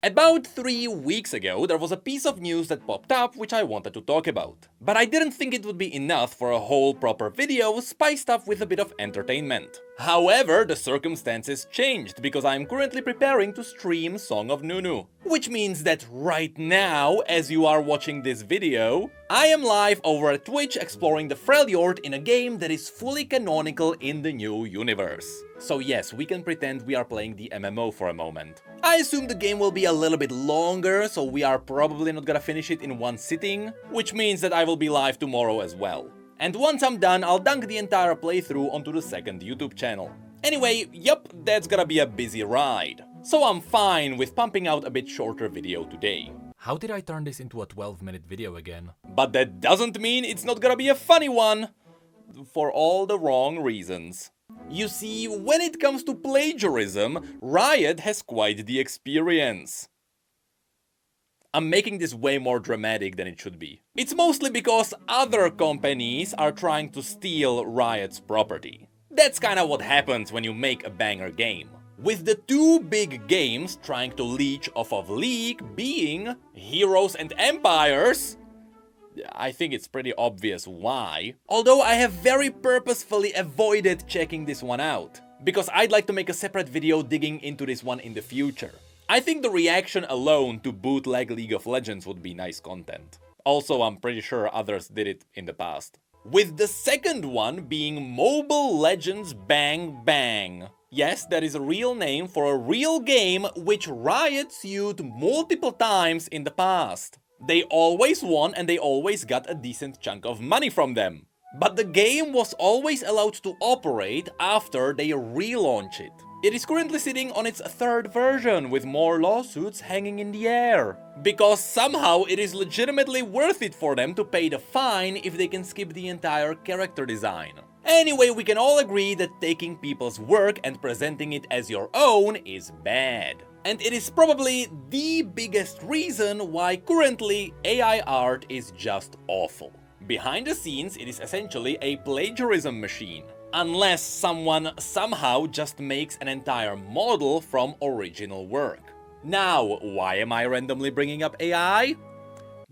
About 3 weeks ago, there was a piece of news that popped up which I wanted to talk about. But I didn't think it would be enough for a whole proper video spiced up with a bit of entertainment. However, the circumstances changed because I'm currently preparing to stream Song of Nunu. Which means that right now, as you are watching this video, I am live over at Twitch exploring the Freljord in a game that is fully canonical in the new universe. So yes, we can pretend we are playing the MMO for a moment. I assume the game will be a little bit longer, so we are probably not gonna finish it in one sitting, which means that I will be live tomorrow as well. And once I'm done, I'll dunk the entire playthrough onto the second YouTube channel. Anyway, yup, that's gonna be a busy ride. So I'm fine with pumping out a bit shorter video today. How did I turn this into a 12-minute video again? But that doesn't mean it's not gonna be a funny one! For all the wrong reasons. You see, when it comes to plagiarism, Riot has quite the experience. I'm making this way more dramatic than it should be. It's mostly because other companies are trying to steal Riot's property. That's kinda what happens when you make a banger game. With the two big games trying to leech off of League being Heroes and Empires, I think it's pretty obvious why. Although I have very purposefully avoided checking this one out, because I'd like to make a separate video digging into this one in the future. I think the reaction alone to bootleg League of Legends would be nice content. Also, I'm pretty sure others did it in the past. With the second one being Mobile Legends Bang Bang. Yes, that is a real name for a real game which Riot sued multiple times in the past. They always won and they always got a decent chunk of money from them. But the game was always allowed to operate after they relaunch it. It is currently sitting on its third version with more lawsuits hanging in the air. Because somehow it is legitimately worth it for them to pay the fine if they can skip the entire character design. Anyway, we can all agree that taking people's work and presenting it as your own is bad. And it is probably the biggest reason why currently AI art is just awful. Behind the scenes, it is essentially a plagiarism machine. Unless someone somehow just makes an entire model from original work. Now, why am I randomly bringing up AI?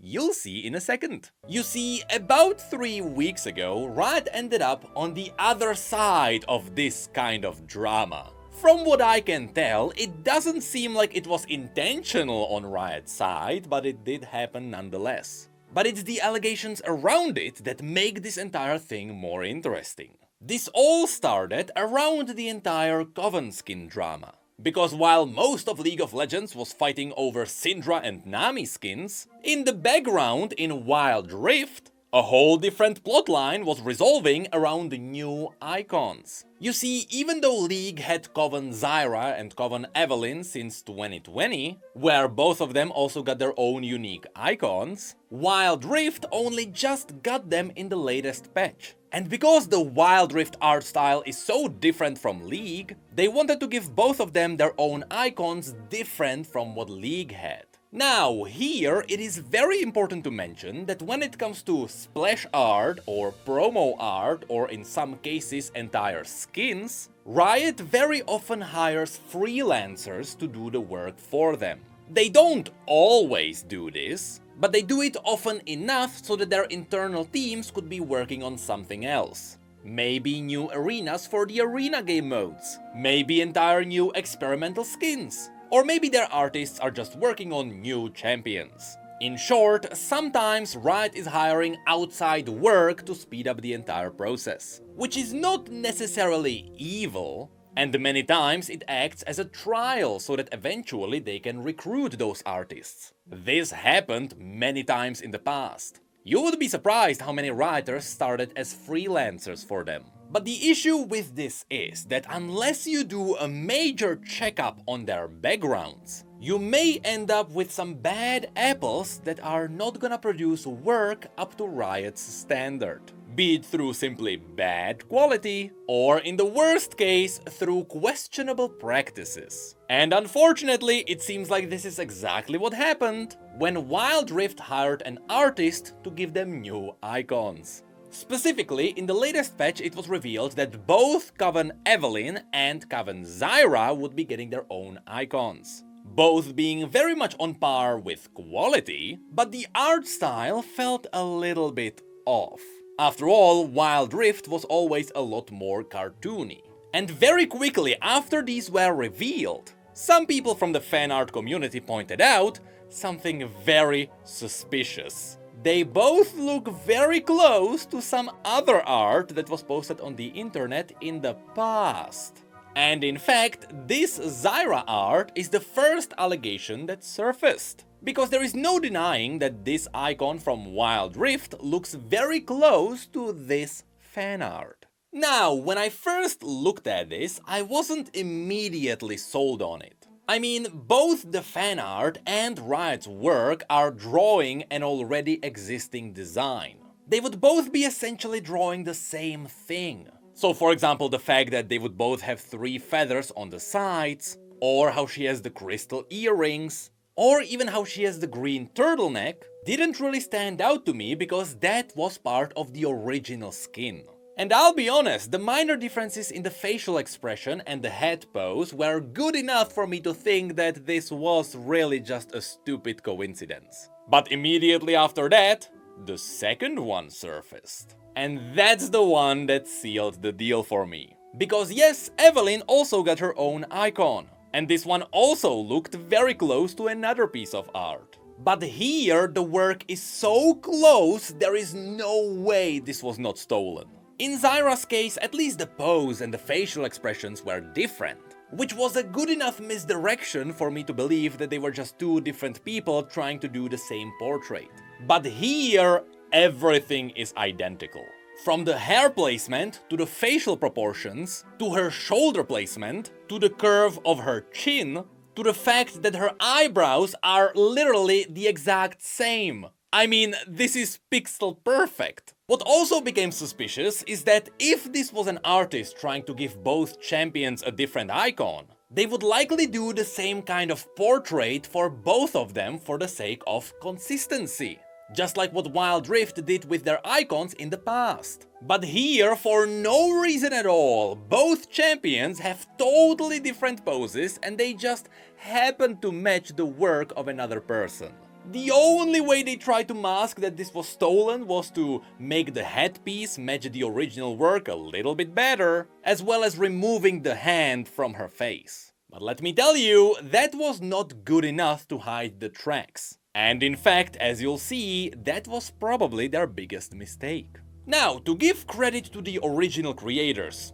You'll see in a second. You see, about 3 weeks ago, Riot ended up on the other side of this kind of drama. From what I can tell, it doesn't seem like it was intentional on Riot's side, but it did happen nonetheless. But it's the allegations around it that make this entire thing more interesting. This all started around the entire Coven skin drama. Because while most of League of Legends was fighting over Syndra and Nami skins, in the background in Wild Rift, a whole different plotline was resolving around the new icons. You see, even though League had Coven Zyra and Coven Evelynn since 2020, where both of them also got their own unique icons, Wild Rift only just got them in the latest patch. And because the Wild Rift art style is so different from League, they wanted to give both of them their own icons different from what League had. Now, here it is very important to mention that when it comes to splash art or promo art, or in some cases entire skins, Riot very often hires freelancers to do the work for them. They don't always do this, but they do it often enough so that their internal teams could be working on something else. Maybe new arenas for the arena game modes, maybe entire new experimental skins. Or maybe their artists are just working on new champions. In short, sometimes Riot is hiring outside work to speed up the entire process. Which is not necessarily evil, and many times it acts as a trial so that eventually they can recruit those artists. This happened many times in the past. You would be surprised how many writers started as freelancers for them. But the issue with this is that unless you do a major checkup on their backgrounds, you may end up with some bad apples that are not gonna produce work up to Riot's standard. Be it through simply bad quality, or in the worst case, through questionable practices. And unfortunately, it seems like this is exactly what happened when Wild Rift hired an artist to give them new icons. Specifically, in the latest patch it was revealed that both Coven Evelynn and Coven Zyra would be getting their own icons. both being very much on par with quality, but the art style felt a little bit off. After all, Wild Rift was always a lot more cartoony. And very quickly after these were revealed, some people from the fan art community pointed out something very suspicious. They both look very close to some other art that was posted on the internet in the past. And in fact, this Zyra art is the first allegation that surfaced. Because there is no denying that this icon from Wild Rift looks very close to this fan art. Now, when I first looked at this, I wasn't immediately sold on it. I mean, both the fan art and Riot's work are drawing an already existing design. They would both be essentially drawing the same thing. So for example, the fact that they would both have 3 feathers on the sides, or how she has the crystal earrings, or even how she has the green turtleneck, didn't really stand out to me because that was part of the original skin. And I'll be honest, the minor differences in the facial expression and the head pose were good enough for me to think that this was really just a stupid coincidence. But immediately after that, the second one surfaced. And that's the one that sealed the deal for me. Because yes, Evelyn also got her own icon. And this one also looked very close to another piece of art. But here the work is so close, there is no way this was not stolen. In Zyra's case, at least the pose and the facial expressions were different, which was a good enough misdirection for me to believe that they were just 2 different people trying to do the same portrait. But here, everything is identical. From the hair placement, to the facial proportions, to her shoulder placement, to the curve of her chin, to the fact that her eyebrows are literally the exact same. I mean, this is pixel perfect. What also became suspicious is that if this was an artist trying to give both champions a different icon, they would likely do the same kind of portrait for both of them for the sake of consistency. Just like what Wild Rift did with their icons in the past. But here, for no reason at all, both champions have totally different poses and they just happen to match the work of another person. The only way they tried to mask that this was stolen was to make the headpiece match the original work a little bit better, as well as removing the hand from her face. But let me tell you, that was not good enough to hide the tracks. And in fact, as you'll see, that was probably their biggest mistake. Now, to give credit to the original creators.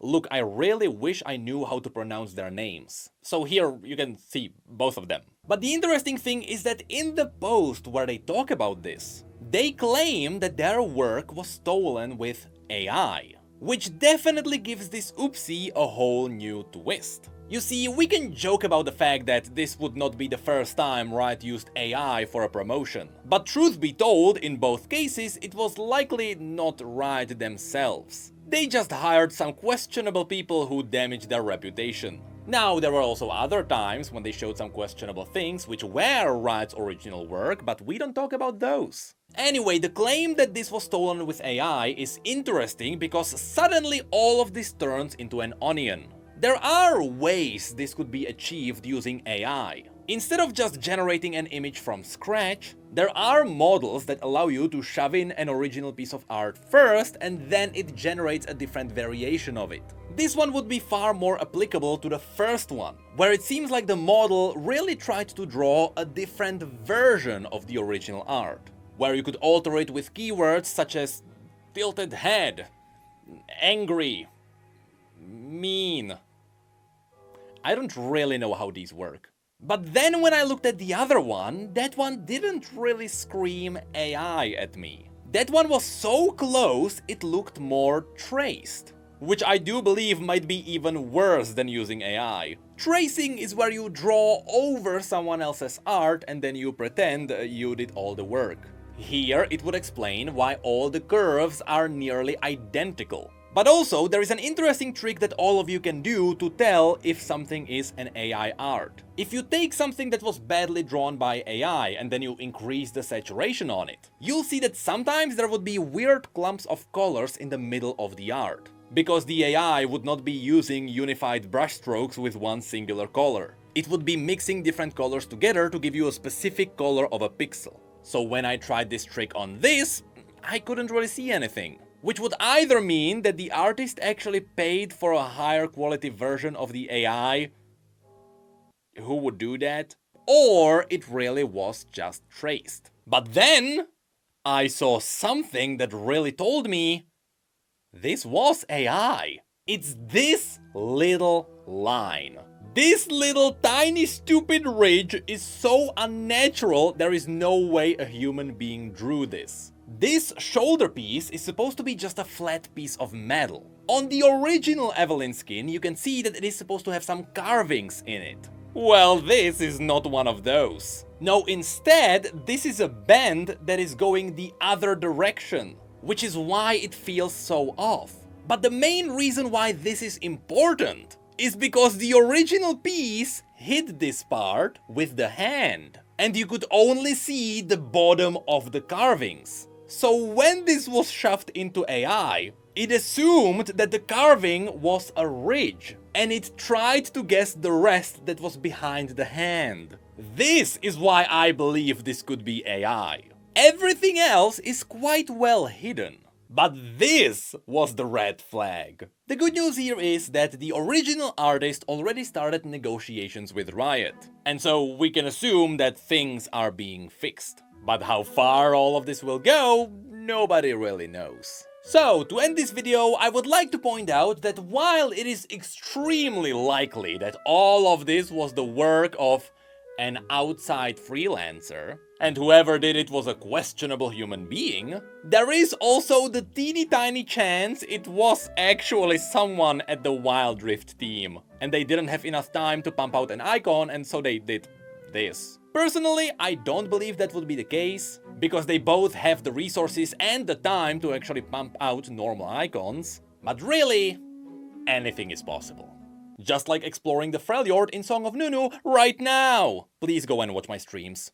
Look, I really wish I knew how to pronounce their names. So here you can see both of them. But the interesting thing is that in the post where they talk about this, they claim that their work was stolen with AI. Which definitely gives this oopsie a whole new twist. You see, we can joke about the fact that this would not be the first time Riot used AI for a promotion. But truth be told, in both cases, it was likely not Riot themselves. They just hired some questionable people who damaged their reputation. Now, there were also other times when they showed some questionable things which were Riot's original work, but we don't talk about those. Anyway, the claim that this was stolen with AI is interesting because suddenly all of this turns into an onion. There are ways this could be achieved using AI. Instead of just generating an image from scratch, there are models that allow you to shove in an original piece of art first and then it generates a different variation of it. This one would be far more applicable to the first one, where it seems like the model really tried to draw a different version of the original art, where you could alter it with keywords such as tilted head, angry, mean. I don't really know how these work. But then when I looked at the other one, that one didn't really scream AI at me. That one was so close, it looked more traced. Which I do believe might be even worse than using AI. Tracing is where you draw over someone else's art and then you pretend you did all the work. Here it would explain why all the curves are nearly identical. But also, there is an interesting trick that all of you can do to tell if something is an AI art. If you take something that was badly drawn by AI and then you increase the saturation on it, you'll see that sometimes there would be weird clumps of colors in the middle of the art. Because the AI would not be using unified brushstrokes with one singular color. it would be mixing different colors together to give you a specific color of a pixel. So when I tried this trick on this, I couldn't really see anything. Which would either mean that the artist actually paid for a higher quality version of the AI who would do that, or it really was just traced. But then I saw something that really told me this was AI. It's this little line. This little tiny stupid ridge is so unnatural, there is no way a human being drew this. This shoulder piece is supposed to be just a flat piece of metal. On the original Evelyn skin, you can see that it is supposed to have some carvings in it. Well, this is not one of those. No, instead, this is a bend that is going the other direction, which is why it feels so off. But the main reason why this is important is because the original piece hid this part with the hand, and you could only see the bottom of the carvings. So when this was shoved into AI, it assumed that the carving was a ridge, and it tried to guess the rest that was behind the hand. This is why I believe this could be AI. Everything else is quite well hidden. But this was the red flag. The good news here is that the original artist already started negotiations with Riot, and so we can assume that things are being fixed. But how far all of this will go, nobody really knows. So, to end this video, I would like to point out that while it is extremely likely that all of this was the work of an outside freelancer, and whoever did it was a questionable human being, there is also the teeny tiny chance it was actually someone at the Wild Rift team, and they didn't have enough time to pump out an icon, and so they did this. Personally, I don't believe that would be the case, because they both have the resources and the time to actually pump out normal icons, but really, anything is possible. Just like exploring the Freljord in Song of Nunu right now! Please go and watch my streams.